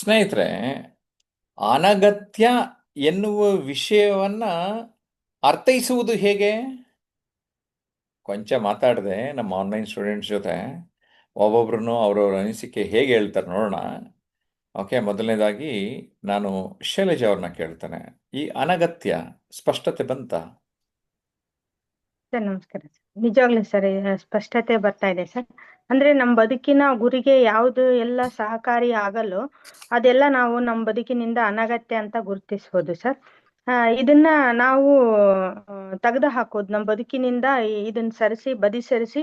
ಸ್ನೇಹಿತರೆ, ಅನಗತ್ಯ ಎನ್ನುವ ವಿಷಯವನ್ನ ಅರ್ಥೈಸುವುದು ಹೇಗೆ? ಕೊಂಚ ಮಾತಾಡಿದೆ ನಮ್ಮ ಆನ್ಲೈನ್ ಸ್ಟೂಡೆಂಟ್ಸ್ ಜೊತೆ. ಒಬ್ಬೊಬ್ರು ಅವ್ರವ್ರ ಅನಿಸಿಕೆ ಹೇಗೆ ಹೇಳ್ತಾರೆ ನೋಡೋಣ. ಓಕೆ, ಮೊದಲನೇದಾಗಿ ನಾನು ಶೈಲಜಾ ಅವ್ರನ್ನ ಕೇಳ್ತೇನೆ. ಈ ಅನಗತ್ಯ ಸ್ಪಷ್ಟತೆ ಬಂತ? ಸರ್ ನಮಸ್ಕಾರ ಸರ್. ನಿಜವಾಗ್ಲೂ ಸರ್ ಸ್ಪಷ್ಟತೆ ಬರ್ತಾ ಇದೆ ಸರ್. ಅಂದ್ರೆ ನಮ್ಮ ಬದುಕಿನ ಗುರಿಗೆ ಯಾವುದು ಎಲ್ಲ ಸಹಕಾರಿ ಆಗಲ್ಲೋ ಅದೆಲ್ಲ ನಾವು ನಮ್ಮ ಬದುಕಿನಿಂದ ಅನಗತ್ಯ ಅಂತ ಗುರುತಿಸ್ಬೋದು ಸರ್. ಇದನ್ನ ನಾವು ತೆಗೆದು ಹಾಕೋದು ನಮ್ಮ ಬದುಕಿನಿಂದ ಇದನ್ನ ಬದಿ ಸರಿಸಿ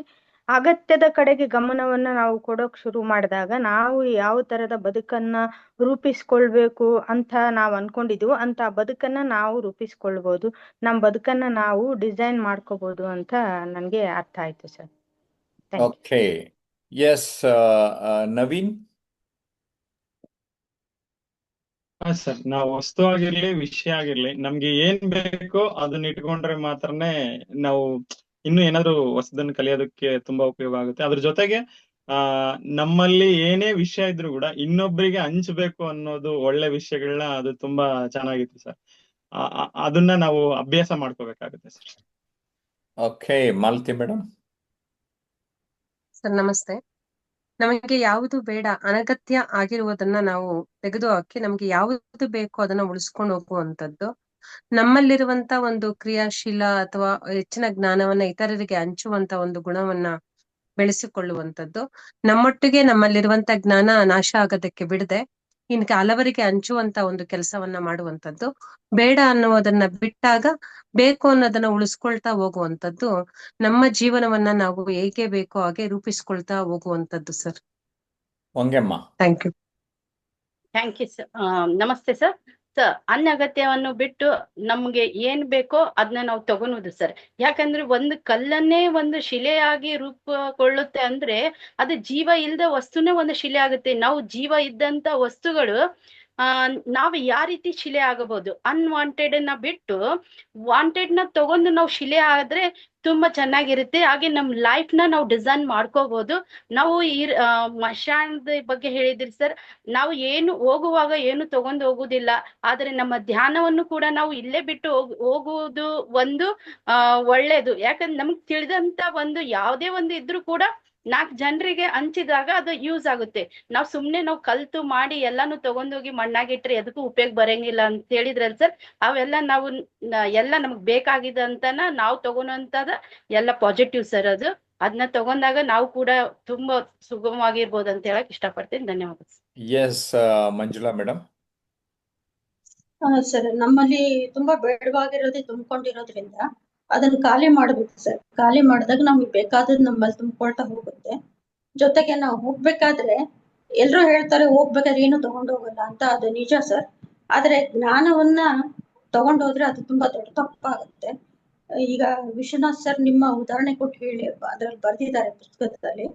ಅಗತ್ಯದ ಕಡೆಗೆ ಗಮನವನ್ನ ನಾವು ಕೊಡೋಕ್ ಶುರು ಮಾಡಿದಾಗ ನಾವು ಯಾವ ತರದ ಬದುಕನ್ನ ರೂಪಿಸ್ಕೊಳ್ಬೇಕು ಅಂತ ನಾವು ಅನ್ಕೊಂಡಿದೀವೋ ಅಂತ ಬದುಕನ್ನ ನಾವು ರೂಪಿಸ್ಕೊಳ್ಬೋದು. ನಮ್ಮ ಬದುಕನ್ನ ನಾವು ಡಿಸೈನ್ ಮಾಡ್ಕೋಬಹುದು ಅಂತ ನನ್ಗೆ ಅರ್ಥ ಆಯ್ತು sir. Thank you. Okay, yes. Naveen. ಹಾ ಸರ್, ನಾವು ವಸ್ತು ಆಗಿರ್ಲಿ ವಿಷಯ ಆಗಿರ್ಲಿ ನಮ್ಗೆ ಏನ್ ಬೇಕೋ ಅದನ್ನ ಇಟ್ಕೊಂಡ್ರೆ ಮಾತ್ರನೇ ನಾವು ಇನ್ನು ಏನಾದ್ರು ಹೊಸದನ್ನ ಕಲಿಯೋದಕ್ಕೆ ತುಂಬಾ ಉಪಯೋಗ ಆಗುತ್ತೆ. ಅದ್ರ ಜೊತೆಗೆ ನಮ್ಮಲ್ಲಿ ಏನೇ ವಿಷಯ ಇದ್ರೂ ಕೂಡ ಇನ್ನೊಬ್ಬರಿಗೆ ಹಂಚ್ಬೇಕು ಅನ್ನೋದು ಒಳ್ಳೆ ವಿಷಯಗಳನ್ನ ಅದು ತುಂಬಾ ಚೆನ್ನಾಗಿತ್ತು ಸರ್. ಅದನ್ನ ನಾವು ಅಭ್ಯಾಸ ಮಾಡ್ಕೋಬೇಕಾಗುತ್ತೆ sir. Okay, Malathi madam. Sir ನಮಸ್ತೆ. ನಮಗೆ ಯಾವುದು ಬೇಡ, ಅನಗತ್ಯ ಆಗಿರುವುದನ್ನ ನಾವು ತೆಗೆದು ಹಾಕಿ ನಮ್ಗೆ ಯಾವುದು ಬೇಕೋ ಅದನ್ನ ಉಳಿಸ್ಕೊಂಡು ಹೋಗುವಂತದ್ದು. ನಮ್ಮಲ್ಲಿರುವಂತ ಒಂದು ಕ್ರಿಯಾಶೀಲ ಅಥವಾ ಹೆಚ್ಚಿನ ಜ್ಞಾನವನ್ನ ಇತರರಿಗೆ ಹಂಚುವಂತ ಒಂದು ಗುಣವನ್ನ ಬೆಳೆಸಿಕೊಳ್ಳುವಂತದ್ದು. ನಮ್ಮೊಟ್ಟಿಗೆ ನಮ್ಮಲ್ಲಿರುವಂತ ಜ್ಞಾನ ನಾಶ ಆಗೋದಕ್ಕೆ ಬಿಡದೆ ಇನ್ಕೆ ಹಲವರಿಗೆ ಹಂಚುವಂತ ಒಂದು ಕೆಲಸವನ್ನ ಮಾಡುವಂತದ್ದು. ಬೇಡ ಅನ್ನುವುದನ್ನ ಬಿಟ್ಟಾಗ ಬೇಕು ಅನ್ನೋದನ್ನ ಉಳಿಸ್ಕೊಳ್ತಾ ಹೋಗುವಂತದ್ದು. ನಮ್ಮ ಜೀವನವನ್ನ ನಾವು ಹೇಗೆ ಬೇಕೋ ಹಾಗೆ ರೂಪಿಸ್ಕೊಳ್ತಾ ಹೋಗುವಂತದ್ದು ಸರ್. ವಂಗೆಮ್ಮ. Thank you. Thank you sir. ನಮಸ್ತೆ ಸರ್. ಅನಗತ್ಯವನ್ನು ಬಿಟ್ಟು ನಮ್ಗೆ ಏನ್ ಬೇಕೋ ಅದನ್ನ ನಾವು ತಗೊಳೋದು ಸರ್. ಯಾಕಂದ್ರೆ ಒಂದು ಕಲ್ಲನ್ನೇ ಒಂದು ಶಿಲೆಯಾಗಿ ರೂಪುಕೊಳ್ಳುತ್ತೆ ಅಂದ್ರೆ ಅದು ಜೀವ ಇಲ್ಲದ ವಸ್ತುನೇ ಒಂದು ಶಿಲೆ ಆಗುತ್ತೆ. ನಾವು ಜೀವ ಇದ್ದಂತ ವಸ್ತುಗಳು ನಾವು ಯಾವ ರೀತಿ ಶಿಲೆ ಆಗಬಹುದು? ಅನ್ವಾಂಟೆಡ್ ನ ಬಿಟ್ಟು ವಾಂಟೆಡ್ ನ ತಗೊಂಡು ನಾವು ಶಿಲೆ ಆದ್ರೆ ತುಂಬಾ ಚೆನ್ನಾಗಿರುತ್ತೆ. ಹಾಗೆ ನಮ್ ಲೈಫ್ ನ ನಾವು ಡಿಸೈನ್ ಮಾಡ್ಕೋಬಹುದು. ನಾವು ಮಶಾನದ ಬಗ್ಗೆ ಹೇಳಿದ್ರಿ ಸರ್. ನಾವು ಏನು ಹೋಗುವಾಗ ಏನು ತಗೊಂಡು ಹೋಗುದಿಲ್ಲ, ಆದ್ರೆ ನಮ್ಮ ಧ್ಯಾನವನ್ನು ಕೂಡ ನಾವು ಇಲ್ಲೇ ಬಿಟ್ಟು ಹೋಗುವುದು ಒಂದು ಒಳ್ಳೇದು. ಯಾಕಂದ್ರೆ ನಮ್ಗೆ ತಿಳಿದಂತ ಒಂದು ಯಾವುದೇ ಒಂದು ಇದ್ರೂ ಕೂಡ 4 ಜನರಿಗೆ ಹಂಚಿದಾಗ ಅದು ಯೂಸ್ ಆಗುತ್ತೆ. ನಾವು ಕಲ್ತು ಮಾಡಿ ಎಲ್ಲಾನು ತಗೊಂಡೋಗಿ ಮಣ್ಣಾಗಿಟ್ರೆ ಎದಕ್ಕೂ ಉಪಯೋಗ ಬರಂಗಿಲ್ಲ ಅಂತ ಹೇಳಿದ್ರಲ್ಲ ಸರ್. ಅವೆಲ್ಲ ನಾವು ಎಲ್ಲ ನಮಗ್ ಬೇಕಾಗಿದಂತನ ನಾವು ತಗೊಳೋಂತದ ಎಲ್ಲ ಪಾಸಿಟಿವ್ ಸರ್. ಅದನ್ನ ತಗೊಂಡಾಗ ನಾವು ಕೂಡ ತುಂಬಾ ಸುಗಮವಾಗಿರ್ಬೋದು ಅಂತ ಹೇಳಕ್ ಇಷ್ಟಪಡ್ತೀನಿ. ಧನ್ಯವಾದ. S, Manjula madam. ಸರ್, ನಮ್ಮಲ್ಲಿ ತುಂಬಾ ಬೇಡವಾಗಿರೋದೇ ತುಂಬಿಕೊಂಡಿರೋದ್ರಿಂದ ಅದನ್ನ ಖಾಲಿ ಮಾಡ್ಬೇಕು ಸರ್. ಖಾಲಿ ಮಾಡಿದಾಗ ನಮ್ಗೆ ಬೇಕಾದದ್ ನಮ್ಮಲ್ಲಿ ತುಂಬಿಕೊಳ್ತಾ ಹೋಗುತ್ತೆ. ಜೊತೆಗೆ ನಾವು ಹೋಗ್ಬೇಕಾದ್ರೆ ಎಲ್ರು ಹೇಳ್ತಾರೆ ಹೋಗ್ಬೇಕಾದ್ರೆ ಏನು ತಗೊಂಡ್ ಹೋಗಲ್ಲ ಅಂತ. ಅದು ನಿಜ ಸರ್. ಆದ್ರೆ ಜ್ಞಾನವನ್ನ ತಗೊಂಡೋದ್ರೆ ಅದು ತುಂಬಾ ದೊಡ್ಡ ತಪ್ಪಾಗುತ್ತೆ. ಈಗ ವಿಶ್ವನಾಥ್ ಸರ್ ನಿಮ್ಮ ಉದಾಹರಣೆ ಕೊಟ್ಟು ಹೇಳಿ ಅದ್ರಲ್ಲಿ ಬರ್ದಿದ್ದಾರೆ ಪುಸ್ತಕದಲ್ಲಿ.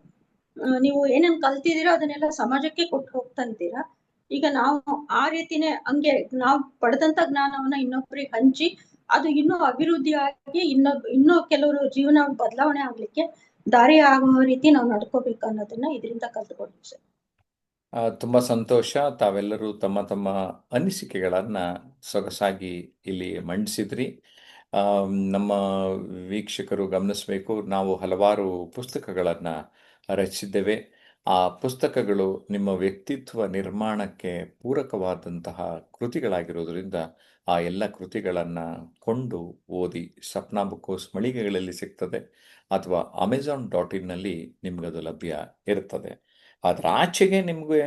ನೀವು ಏನೇನ್ ಕಲ್ತಿದ್ದೀರೋ ಅದನ್ನೆಲ್ಲ ಸಮಾಜಕ್ಕೆ ಕೊಟ್ಟು ಹೋಗ್ತಾ ಇದ್ದೀರಾ. ಈಗ ನಾವು ಆ ರೀತಿನೇ ಹಂಗೆ ನಾವು ಪಡೆದಂತ ಜ್ಞಾನವನ್ನ ಇನ್ನೊಬ್ಬರಿಗೆ ಹಂಚಿ ಅದು ಇನ್ನೂ ಅಭಿವೃದ್ಧಿ ಆಗಿ ಇನ್ನೂ ಕೆಲವರು ಜೀವನ ಬದಲಾವಣೆ ಆಗ್ಲಿಕ್ಕೆ ದಾರಿ ಆಗುವ ರೀತಿ ನಾವು ನಡ್ಕೋಬೇಕು ಅನ್ನೋದನ್ನ ಇದರಿಂದ ಕಲ್ತ್ಕೊಳ್ತೀವಿ ಸರ್. ತುಂಬ ಸಂತೋಷ. ತಾವೆಲ್ಲರೂ ತಮ್ಮ ತಮ್ಮ ಅನಿಸಿಕೆಗಳನ್ನು ಸೊಗಸಾಗಿ ಇಲ್ಲಿ ಮಂಡಿಸಿದ್ರಿ. ನಮ್ಮ ವೀಕ್ಷಕರು ಗಮನಿಸಬೇಕು, ನಾವು ಹಲವಾರು ಪುಸ್ತಕಗಳನ್ನು ರಚಿಸಿದ್ದೇವೆ. ಆ ಪುಸ್ತಕಗಳು ನಿಮ್ಮ ವ್ಯಕ್ತಿತ್ವ ನಿರ್ಮಾಣಕ್ಕೆ ಪೂರಕವಾದಂತಹ ಕೃತಿಗಳಾಗಿರೋದ್ರಿಂದ ಆ ಎಲ್ಲ ಕೃತಿಗಳನ್ನು ಕೊಂಡು ಓದಿ. ಸಪ್ನಾ ಬುಕ್ ಹೌಸ್ ಮಳಿಗೆಗಳಲ್ಲಿ ಸಿಗ್ತದೆ, ಅಥವಾ Amazon.in ನಿಮಗದು ಲಭ್ಯ ಇರ್ತದೆ. ಅದರ ಆಚೆಗೆ ನಿಮಗೆ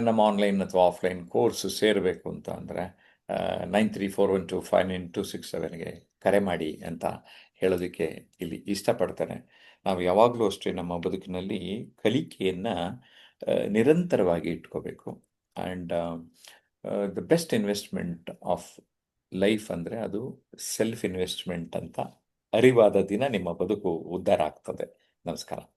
ನಮ್ಮ ಆನ್ಲೈನ್ ಅಥವಾ ಆಫ್ಲೈನ್ ಕೋರ್ಸ್ ಸೇರಬೇಕು ಅಂತ ಅಂದರೆ 9341259267ಗೆ ಕರೆ ಮಾಡಿ ಅಂತ ಹೇಳೋದಕ್ಕೆ ಇಲ್ಲಿ ಇಷ್ಟಪಡ್ತೇನೆ. ನಾವು ಯಾವಾಗಲೂ ಅಷ್ಟೇ ನಮ್ಮ ಬದುಕಿನಲ್ಲಿ ಕಲಿಕೆಯನ್ನು ನಿರಂತರವಾಗಿ ಇಟ್ಕೋಬೇಕು. And the best investment of life ಅಂದರೆ ಅದು ಸೆಲ್ಫ್ ಇನ್ವೆಸ್ಟ್ಮೆಂಟ್ ಅಂತ ಅರಿವಾದ ದಿನ ನಿಮ್ಮ ಬದುಕು ಉದ್ಧಾರ ಆಗ್ತದೆ. ನಮಸ್ಕಾರ.